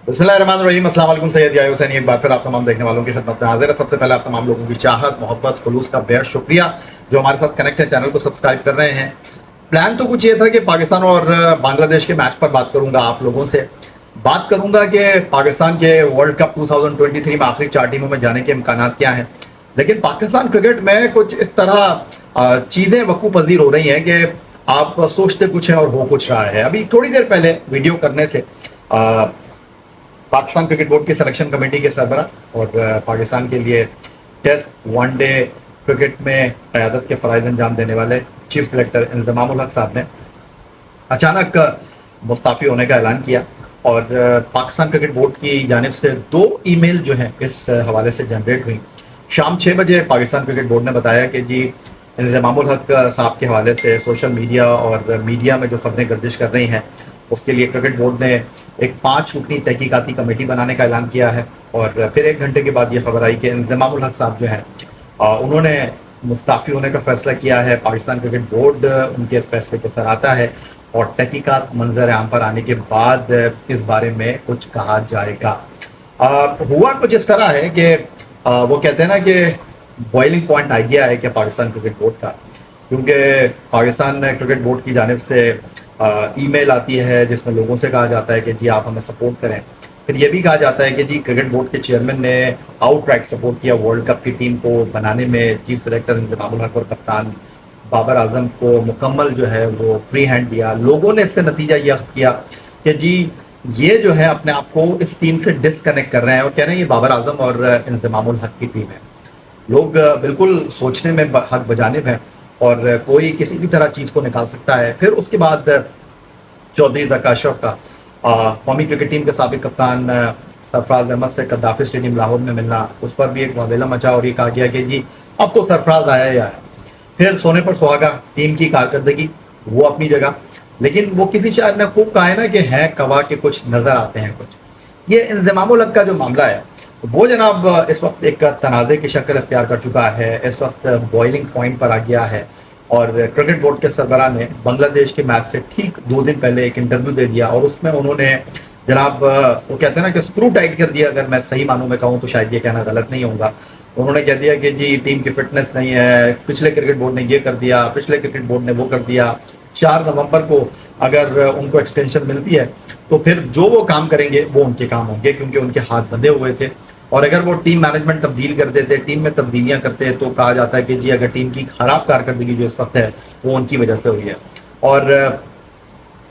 बिस्मिल्लाहिर्रहमानिर्रहीम। अस्सलाम वालेकुम। सैयद या हुसैनी एक बार फिर आप तमाम देखने वालों की खिदमत में हाजिर है। सबसे पहले आप तमाम लोगों की चाहत, मोहब्बत, खुलूस का बेहद शुक्रिया जो हमारे साथ कनेक्ट है, चैनल को सब्सक्राइब कर रहे हैं। प्लान तो कुछ ये था कि पाकिस्तान और बांग्लादेश के मैच पर बात करूंगा, आप लोगों से बात करूंगा कि पाकिस्तान के वर्ल्ड कप 2023 में आखिरी 4 टीमों में जाने के इम्कानात क्या हैं। लेकिन पाकिस्तान क्रिकेट में कुछ इस तरह चीज़ें वकू पजीर हो रही हैं कि आप सोचते कुछ हैं और हो कुछ रहा है। अभी थोड़ी देर पहले वीडियो करने से पाकिस्तान क्रिकेट बोर्ड की सिलेक्शन कमेटी के सरबरा और पाकिस्तान के लिए टेस्ट वनडे क्रिकेट में क़यादत के फ़राइज़ अंजाम देने वाले चीफ सेलेक्टर इंज़माम उल हक साहब ने अचानक मुस्ताफ़ी होने का ऐलान किया। और पाकिस्तान क्रिकेट बोर्ड की जानिब से 2 ईमेल जो हैं इस हवाले से जनरेट हुई। शाम 6 बजे पाकिस्तान क्रिकेट बोर्ड ने बताया कि जी इंज़माम उल हक साहब के हवाले से सोशल मीडिया और मीडिया में जो खबरें गर्दिश कर रही हैं उसके लिए क्रिकेट बोर्ड ने एक 5 रुकनी तहकीकाती कमेटी बनाने का ऐलान किया है। और फिर 1 घंटे के बाद ये खबर आई कि इंज़माम उल हक साहब जो हैं उन्होंने मुस्ताफ़ी होने का फ़ैसला किया है। पाकिस्तान क्रिकेट बोर्ड उनके इस फैसले को सराहता है और तहकीकात मंजर आम पर आने के बाद इस बारे में कुछ कहा जाएगा। हुआ कुछ इस तरह है कि वो कहते हैं ना कि बॉइलिंग पॉइंट आ गया है कि पाकिस्तान क्रिकेट बोर्ड का, क्योंकि पाकिस्तान क्रिकेट बोर्ड की जानिब से ईमेल आती है जिसमें लोगों से कहा जाता है कि जी आप हमें सपोर्ट करें। फिर ये भी कहा जाता है कि जी क्रिकेट बोर्ड के चेयरमैन ने आउटराइट सपोर्ट किया वर्ल्ड कप की टीम को बनाने में। चीफ सेलेक्टर इंज़माम उल हक और कप्तान बाबर आजम को मुकम्मल जो है वो फ्री हैंड दिया। लोगों ने इससे नतीजा ये अख्ज़ किया कि जी ये जो है अपने आप को इस टीम से डिसकनेक्ट कर रहे हैं और कह रहे हैं ये बाबर आजम और इंज़माम उल हक की टीम है। लोग बिल्कुल सोचने में हक बजानिब हैं और कोई किसी भी तरह चीज़ को निकाल सकता है। फिर उसके बाद चौधरी ज़का अशरफ का कौमी क्रिकेट टीम के साबिक कप्तान सरफराज अहमद से कद्दाफी स्टेडियम लाहौर में मिलना, उस पर भी एक वावेला मचा और ये कहा गया कि जी अब तो सरफराज आया ही आया। फिर सोने पर सुहागा टीम की कारकर्दगी वो अपनी जगह, लेकिन वो किसी शायर ने खूब कहा है ना कि है कवा के कुछ नज़र आते हैं कुछ। ये इंज़माम उल हक का जो मामला है वो जनाब इस वक्त एक तनाज़े की शक्ल इख्तियार कर चुका है। इस वक्त बॉइलिंग पॉइंट पर आ गया है और क्रिकेट बोर्ड के सरबराह ने बांग्लादेश के मैच से ठीक 2 दिन पहले एक इंटरव्यू दे दिया और उसमें उन्होंने जनाब वो कहते हैं ना कि स्क्रू टाइट कर दिया। अगर मैं सही मानूं में कहूँ तो शायद ये कहना गलत नहीं होगा। उन्होंने कह दिया कि जी टीम की फिटनेस नहीं है, पिछले क्रिकेट बोर्ड ने ये कर दिया, पिछले क्रिकेट बोर्ड ने वो कर दिया। 4 नवंबर को अगर उनको एक्सटेंशन मिलती है तो फिर जो वो काम करेंगे वो उनके काम होंगे, क्योंकि उनके हाथ बंधे हुए थे। और अगर वो टीम मैनेजमेंट तब्दील कर देते, टीम में तब्दीलियां करते, तो कहा जाता है कि जी अगर टीम की खराब कारकर्दगी जो इस वक्त है वो उनकी वजह से हुई है। और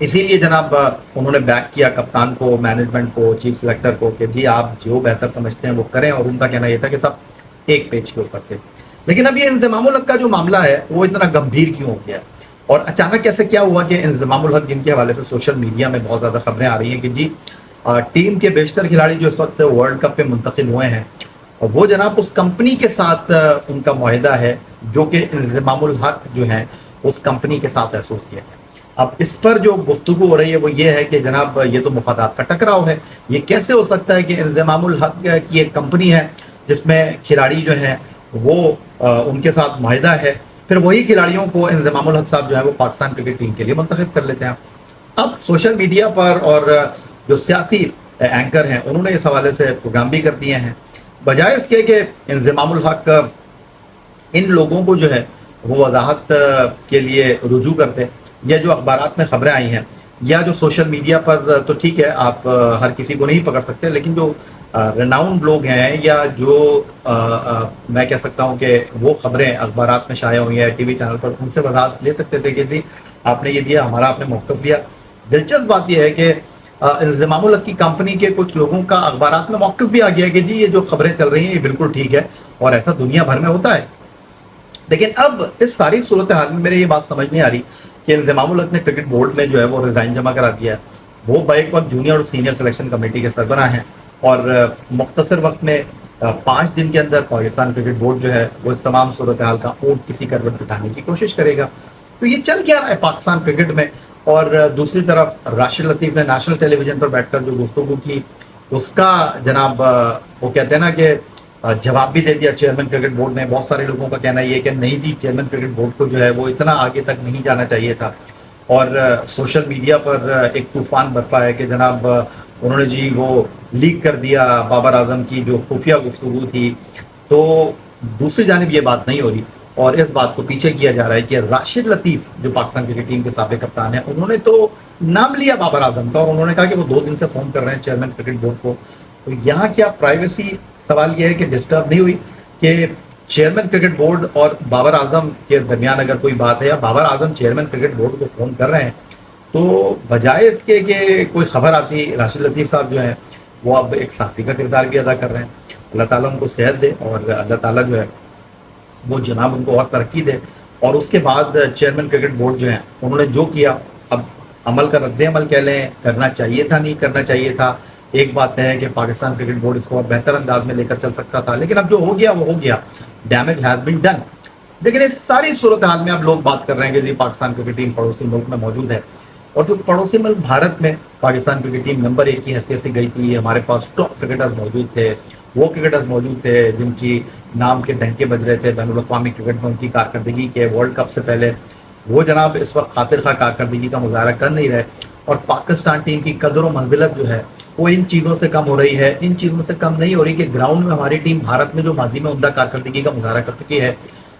इसीलिए जनाब उन्होंने बैक किया कप्तान को, मैनेजमेंट को, चीफ सेलेक्टर को कि जी आप जो बेहतर समझते हैं वो करें। और उनका कहना यह था कि सब एक पेज के ऊपर थे। लेकिन अब ये इंज़माम उल हक का जो मामला है वो इतना गंभीर क्यों हो गया है और अचानक कैसे क्या हुआ कि इंज़माम उल हक जिनके हवाले से सोशल मीडिया में बहुत ज़्यादा खबरें आ रही हैं कि जी टीम के बेशतर खिलाड़ी जो इस वक्त वर्ल्ड कप पे मुंतकिल हुए हैं वो जनाब उस कंपनी के साथ उनका मुआहिदा है जो कि इंज़माम उल हक जो है उस कंपनी के साथ एसोसिएट है। अब इस पर जो गुफ्तगू हो रही है वो ये है कि जनाब ये तो मुफादात का टकराव है। ये कैसे हो सकता है कि इंज़माम उल हक की एक कंपनी है जिसमें खिलाड़ी जो हैं वो उनके साथ मुआहिदा है, फिर वही खिलाड़ियों को इंज़माम उल हक साहब जो है वो पाकिस्तान क्रिकेट टीम के लिए मुंतखब कर लेते हैं। अब सोशल मीडिया पर और जो सियासी एंकर हैं उन्होंने इस हवाले से प्रोग्राम भी कर दिए हैं। बजाय इसके कि इंज़माम उल हक इन लोगों को जो है वो वजाहत के लिए रुजू करते, या जो अखबारात में खबरें आई हैं या जो सोशल मीडिया पर तो ठीक है आप हर किसी को नहीं पकड़ सकते, लेकिन जो रेनाउंड लोग हैं या जो मैं कह सकता हूँ कि वो खबरें अखबारात में शाया हुई हैं टीवी चैनल पर, उनसे वजाहत ले सकते थे कि जी आपने ये दिया, हमारा आपने मौक़िफ़ लिया। दिलचस्प बात यह है कि इंज़माम उल हक की कंपनी के कुछ लोगों का अखबारात में मौक़िफ़ भी आ गया कि जी ये जो खबरें चल रही हैं ये बिल्कुल ठीक है और ऐसा दुनिया भर में होता है। लेकिन अब इस सारी सूरत हाल में मेरे ये बात समझ नहीं आ रही कि इंज़माम उल हक ने क्रिकेट बोर्ड में जो है वो रिज़ाइन जमा करा दिया है। वो बैक वक्त जूनियर और सीनियर सिलेक्शन कमेटी के सरबराह हैं और मुख्तसर वक्त में 5 दिन के अंदर पाकिस्तान क्रिकेट बोर्ड जो है वो इस तमाम सूरत हाल का ऊँट किसी करवट बिठाने की कोशिश करेगा। तो ये चल क्या रहा है पाकिस्तान क्रिकेट में। और दूसरी तरफ राशिद लतीफ़ ने नेशनल टेलीविज़न पर बैठकर जो गुफ्तगू की उसका जनाब वो कहते हैं ना कि जवाब भी दे दिया चेयरमैन क्रिकेट बोर्ड ने। बहुत सारे लोगों का कहना ये है कि नहीं जी चेयरमैन क्रिकेट बोर्ड को जो है वो इतना आगे तक नहीं जाना चाहिए था। और सोशल मीडिया पर एक तूफ़ान बरपा है कि जनाब उन्होंने जी वो لیک کر دیا بابر اعظم کی جو خفیہ گفتگو تھی. تو دوسری جانب یہ بات نہیں ہو رہی اور اس بات کو پیچھے کیا جا رہا ہے کہ راشد لطیف جو پاکستان کرکٹ ٹیم کے سابق کپتان ہیں, انہوں نے تو نام لیا بابر اعظم کا اور انہوں نے کہا کہ وہ 2 دن سے فون کر رہے ہیں چیئرمین کرکٹ بورڈ کو. تو یہاں کیا پرائیویسی, سوال یہ ہے کہ ڈسٹرب نہیں ہوئی کہ چیئرمین کرکٹ بورڈ اور بابر اعظم کے درمیان اگر کوئی بات ہے یا Babar Azam chairman cricket board کو فون کر رہے ہیں تو بجائے اس کے کہ کوئی خبر آتی, راشد لطیف صاحب جو ہیں وہ اب ایک صحافی کا کردار بھی ادا کر رہے ہیں. اللہ تعالیٰ ان کو صحت دے اور اللہ تعالیٰ جو ہے وہ جناب ان کو اور ترقی دے. اور اس کے بعد چیئرمین کرکٹ بورڈ جو ہیں انہوں نے جو کیا, اب عمل کا رد عمل کہہ لیں, کرنا چاہیے تھا نہیں کرنا چاہیے تھا. ایک بات ہے کہ پاکستان کرکٹ بورڈ اس کو اور بہتر انداز میں لے کر چل سکتا تھا, لیکن اب جو ہو گیا وہ ہو گیا, ڈیمیج ہیز بین ڈن. لیکن اس ساری صورتحال میں اب لوگ بات کر رہے ہیں کہ جی پاکستان کرکٹ ٹیم پڑوسی ملک میں موجود ہے, اور جو پڑوسی ملک بھارت میں پاکستان کرکٹ ٹیم نمبر 1 کی حیثیت سے گئی تھی, ہمارے پاس ٹاپ کرکٹرز موجود تھے, وہ کرکٹرز موجود تھے جن کی نام کے ڈنکے بج رہے تھے بین الاقوامی کرکٹ میں ان کی کارکردگی کے, ورلڈ کپ سے پہلے وہ جناب اس وقت خاطر خواہ کارکردگی کا مظاہرہ کر نہیں رہے. اور پاکستان ٹیم کی قدر و منزلت جو ہے وہ ان چیزوں سے کم ہو رہی ہے, ان چیزوں سے کم نہیں ہو رہی کہ گراؤنڈ میں ہماری ٹیم بھارت میں جو ماضی میں عمدہ کارکردگی کا مظاہرہ کر چکی ہے,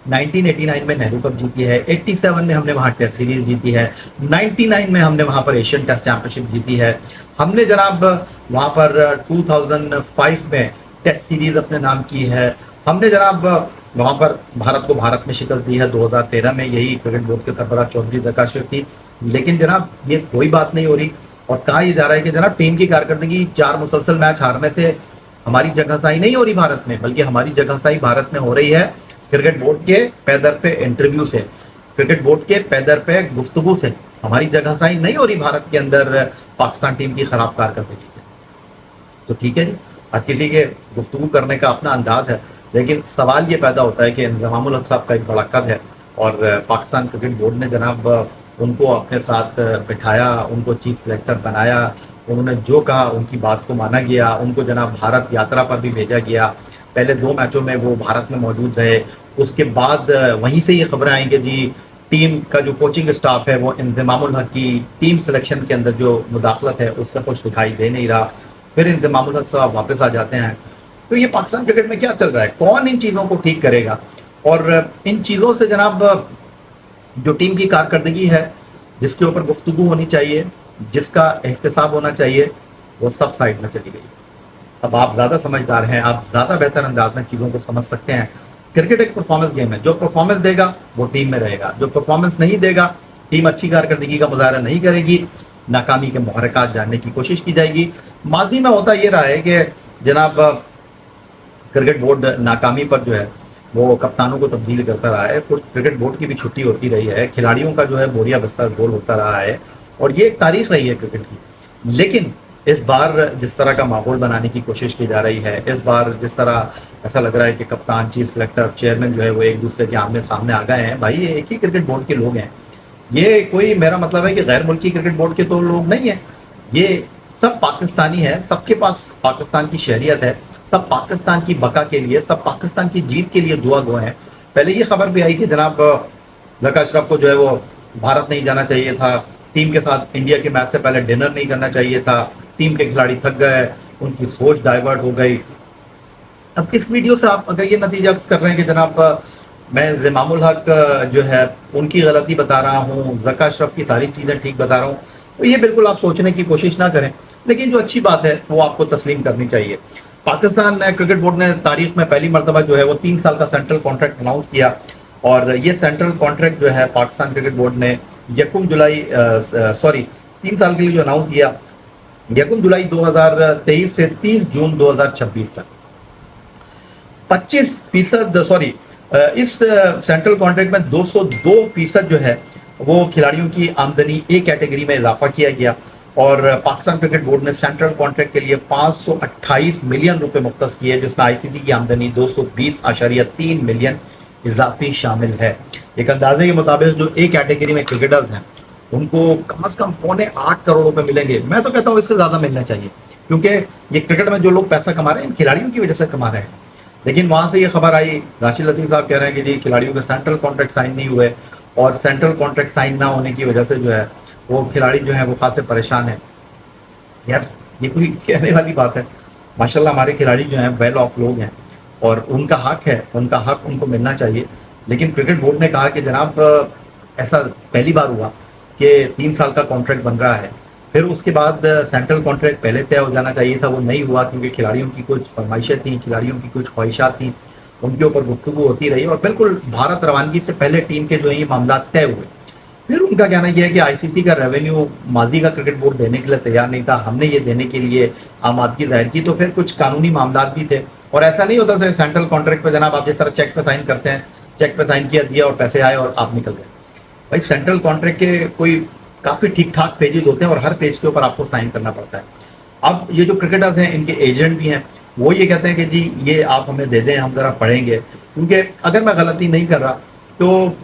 1989 میں نہرو کپ جیتی ہے, 87 میں ہم نے وہاں ٹیسٹ سیریز جیتی ہے, 99 میں ہم نے وہاں پر ایشین ٹیسٹ چیمپئن شپ جیتی ہے, ہم نے جناب وہاں پر 2005 میں ٹیسٹ سیریز اپنے نام کی ہے, ہم نے جناب وہاں پر بھارت کو بھارت میں شکست دی ہے 2013 میں, یہی کرکٹ بورڈ کے سربراہ چودھری ذکا اشرف تھی. لیکن جناب یہ کوئی بات نہیں ہو رہی اور کہا یہ جا رہا ہے کہ جناب ٹیم کی کارکردگی 4 مسلسل میچ ہارنے سے ہماری جگہ سائی نہیں ہو رہی بھارت میں, بلکہ ہماری جگہ سائی بھارت میں ہو رہی ہے کرکٹ بورڈ کے پیدر پہ انٹرویو سے, کرکٹ بورڈ کے پیدر پہ گفتگو سے. ہماری جگہ سائی نہیں ہو رہی بھارت کے اندر پاکستان ٹیم کی خراب کارکردگی سے. تو ٹھیک ہے جی, ہر کسی کے گفتگو کرنے کا اپنا انداز ہے, لیکن سوال یہ پیدا ہوتا ہے کہ انضمام الحق صاحب کا ایک بڑا قد ہے اور پاکستان کرکٹ بورڈ نے جناب ان کو اپنے ساتھ بٹھایا, ان کو چیف سلیکٹر بنایا, انہوں نے جو کہا ان کی بات کو مانا گیا, ان کو جناب بھارت یاترا پر بھی بھیجا گیا. پہلے 2 میچوں میں وہ بھارت میں موجود رہے, اس کے بعد وہیں سے یہ خبریں آئیں کہ جی ٹیم کا جو کوچنگ اسٹاف ہے وہ انضمام الحق کی ٹیم سلیکشن کے اندر جو مداخلت ہے اس سے کچھ دکھائی دے نہیں رہا. پھر انضمام الحق صاحب واپس آ جاتے ہیں. تو یہ پاکستان کرکٹ میں کیا چل رہا ہے, کون ان چیزوں کو ٹھیک کرے گا؟ اور ان چیزوں سے جناب جو ٹیم کی کارکردگی ہے, جس کے اوپر گفتگو ہونی چاہیے, جس کا احتساب ہونا چاہیے, وہ سب سائڈ میں چلی گئی. اب آپ زیادہ سمجھدار ہیں, آپ زیادہ بہتر انداز میں چیزوں کو سمجھ سکتے ہیں. کرکٹ ایک پرفارمنس گیم ہے, جو پرفارمنس دے گا وہ ٹیم میں رہے گا, جو پرفارمنس نہیں دے گا, ٹیم اچھی کارکردگی کا مظاہرہ نہیں کرے گی, ناکامی کے محرکات جاننے کی کوشش کی جائے گی. ماضی میں ہوتا یہ رہا ہے کہ جناب کرکٹ بورڈ ناکامی پر جو ہے وہ کپتانوں کو تبدیل کرتا رہا ہے, کرکٹ بورڈ کی بھی چھٹی ہوتی رہی ہے, کھلاڑیوں کا جو ہے بوریا بستر گول ہوتا رہا ہے, اور یہ ایک تاریخ رہی ہے کرکٹ کی. لیکن اس بار جس طرح کا ماحول بنانے کی کوشش کی جا رہی ہے, اس بار جس طرح ایسا لگ رہا ہے کہ کپتان, چیف سلیکٹر, چیئرمین جو ہے وہ ایک دوسرے کے آمنے سامنے آ گئے ہیں. بھائی یہ ایک ہی کرکٹ بورڈ کے لوگ ہیں, یہ کوئی میرا مطلب ہے کہ غیر ملکی کرکٹ بورڈ کے تو لوگ نہیں ہیں, یہ سب پاکستانی ہیں, سب کے پاس پاکستان کی شہریت ہے, سب پاکستان کی بقا کے لیے, سب پاکستان کی جیت کے لیے دعا گو ہیں. پہلے یہ خبر بھی آئی کہ جناب ذکا اشرف کو جو ہے وہ بھارت نہیں جانا چاہیے تھا, ٹیم کے ساتھ انڈیا کے میچ سے پہلے ڈنر نہیں کرنا چاہیے تھا, ٹیم کے کھلاڑی تھک گئے, ان کی سوچ ڈائیورٹ ہو گئی. اب اس ویڈیو سے آپ اگر یہ نتیجہ کر رہے ہیں کہ جناب میں انضمام الحق جو ہے ان کی غلطی بتا رہا ہوں, ذکا اشرف کی ساری چیزیں ٹھیک بتا رہا ہوں, تو یہ بالکل آپ سوچنے کی کوشش نہ کریں. لیکن جو اچھی بات ہے وہ آپ کو تسلیم کرنی چاہیے. پاکستان کرکٹ بورڈ نے تاریخ میں پہلی مرتبہ جو ہے وہ 3 سال کا سینٹرل کانٹریکٹ اناؤنس کیا, اور یہ سینٹرل کانٹریکٹ جو ہے پاکستان کرکٹ بورڈ نے 3 سال کے لیے جو اناؤنس کیا 1 جولائی 2023 سے 30 جون 2026 تک 25% اس سینٹرل کانٹریکٹ میں 202% جو ہے وہ کھلاڑیوں کی آمدنی اے کیٹیگری میں اضافہ کیا گیا, اور پاکستان کرکٹ بورڈ نے سینٹرل کانٹریکٹ کے لیے 528 ملین روپے مختص کیے, جس میں آئی سی سی کی آمدنی 220.3 ملین اضافی شامل ہے. ایک اندازے کے مطابق جو اے کیٹیگری میں کرکٹرز ہیں ان کو کم از کم 7.25 کروڑ روپے ملیں گے. میں تو کہتا ہوں اس سے زیادہ ملنا چاہیے, کیونکہ یہ کرکٹ میں جو لوگ پیسہ کما رہے ہیں ان کھلاڑیوں کی وجہ سے کما رہے ہیں. لیکن وہاں سے یہ خبر آئی, راشد لطیف صاحب کہہ رہے ہیں کہ جی کھلاڑیوں کے سینٹرل کانٹریکٹ سائن نہیں ہوئے, اور سینٹرل کانٹریکٹ سائن نہ ہونے کی وجہ سے جو ہے وہ کھلاڑی جو ہیں وہ خاصے پریشان ہیں. یار یہ کوئی کہنے والی بات ہے؟ माशाल्लाह हमारे खिलाड़ी जो हैं वेल ऑफ लोग हैं और उनका हक है, उनका हक उनको मिलना चाहिए। लेकिन क्रिकेट बोर्ड ने कहा कि जनाब ऐसा पहली बार हुआ कि 3 साल का कॉन्ट्रैक्ट बन रहा है, फिर उसके बाद सेंट्रल कॉन्ट्रैक्ट पहले तय हो जाना चाहिए था, वो नहीं हुआ क्योंकि खिलाड़ियों की कुछ फरमाइशें थी, खिलाड़ियों की कुछ ख्वाहिशात थी, उनके ऊपर गुफ्तगू होती रही और बिल्कुल भारत रवानगी से पहले टीम के जो है ये मामला तय हुए। फिर उनका कहना यह है कि आईसीसी का रेवेन्यू माजी का क्रिकेट बोर्ड देने के लिए तैयार नहीं था, हमने ये देने के लिए आमादगी जाहिर की, तो फिर कुछ कानूनी मामला भी थे। और ऐसा नहीं होता सर सेंट्रल कॉन्ट्रैक्ट पे जनाब आप जिस तरह चेक पे साइन करते हैं, चेक पे साइन किया, दिया और पैसे आए और आप निकल गए। भाई सेंट्रल कॉन्ट्रैक्ट के कोई काफ़ी ठीक ठाक पेजेस होते हैं और हर पेज के ऊपर आपको साइन करना पड़ता है। अब ये जो क्रिकेटर्स हैं इनके एजेंट भी हैं, वो ये कहते हैं कि जी ये आप हमें दे दें, हम ज़रा पढ़ेंगे, क्योंकि अगर मैं गलती नहीं कर रहा तो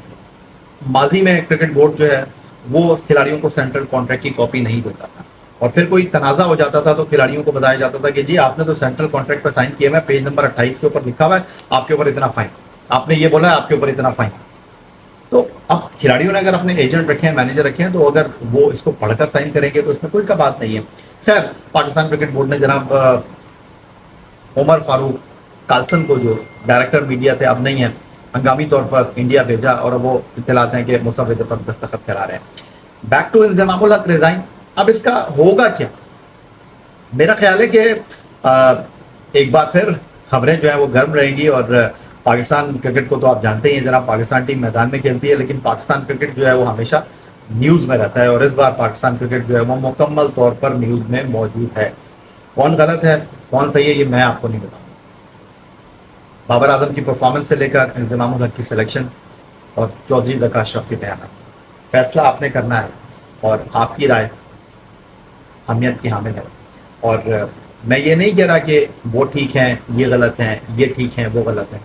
माजी में क्रिकेट बोर्ड जो है वो उस खिलाड़ियों को सेंट्रल कॉन्ट्रैक्ट की कॉपी नहीं देता था और फिर कोई तनाज़ा हो जाता था तो खिलाड़ियों को बताया जाता था कि जी आपने तो सेंट्रल कॉन्ट्रैक्ट पर साइन किया है, पेज नंबर 28 के ऊपर लिखा हुआ है आपके ऊपर इतना फाइन, आपने ये बोला है आपके ऊपर इतना फाइन। तो अब खिलाड़ियों ने अगर अपने एजेंट रखे हैं, मैनेजर रखे हैं, तो अगर वो इसको पढ़कर साइन करेंगे तो इसमें कोई का बात नहीं है। खैर पाकिस्तान क्रिकेट बोर्ड ने जनाब उमर फारूक कालसन को जो डायरेक्टर मीडिया थे अब नहीं है, हंगामी तौर पर इंडिया भेजा और अब वो इत्तलात हैं कि मुसव्विदे पर दस्तखत करा रहे हैं। बैक टू इंजमामुल हक रिजाइन। अब इसका होगा क्या? मेरा ख्याल है कि एक बार फिर खबरें जो है वो गर्म रहेंगी और पाकिस्तान क्रिकेट को तो आप जानते ही हैं जनाब, पाकिस्तान टीम मैदान में खेलती है लेकिन पाकिस्तान क्रिकेट जो है वो हमेशा न्यूज़ में रहता है और इस बार पाकिस्तान क्रिकेट जो है वो मुकम्मल तौर पर न्यूज़ में मौजूद है। कौन गलत है कौन सही है ये मैं आपको नहीं बताऊँगा। बाबर आजम की परफॉर्मेंस से लेकर इंजमामुल हक की सिलेक्शन और चौधरी ज़का अशरफ के बयान, फैसला आपने करना है और आपकी राय अहमियत की हामिल है। और मैं ये नहीं कह रहा कि वो ठीक हैं ये गलत हैं, ये ठीक हैं वो गलत हैं।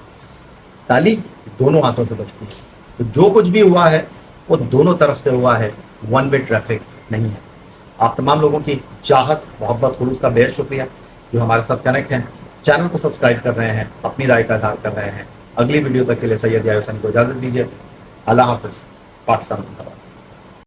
ताली दोनों हाथों से बजती है, तो जो कुछ भी हुआ है वो दोनों तरफ से हुआ है, वन वे ट्रैफिक नहीं है। आप तमाम लोगों की चाहत मोहब्बत खुलूस का बेहद शुक्रिया जो हमारे साथ कनेक्ट हैं, चैनल को सब्सक्राइब कर रहे हैं, अपनी राय का इजहार कर रहे हैं। अगली वीडियो तक के लिए सैयद या हुसैन को इजाज़त दीजिए। अल्लाह हाफ़िज़। पाकिस्तान जिंदाबाद।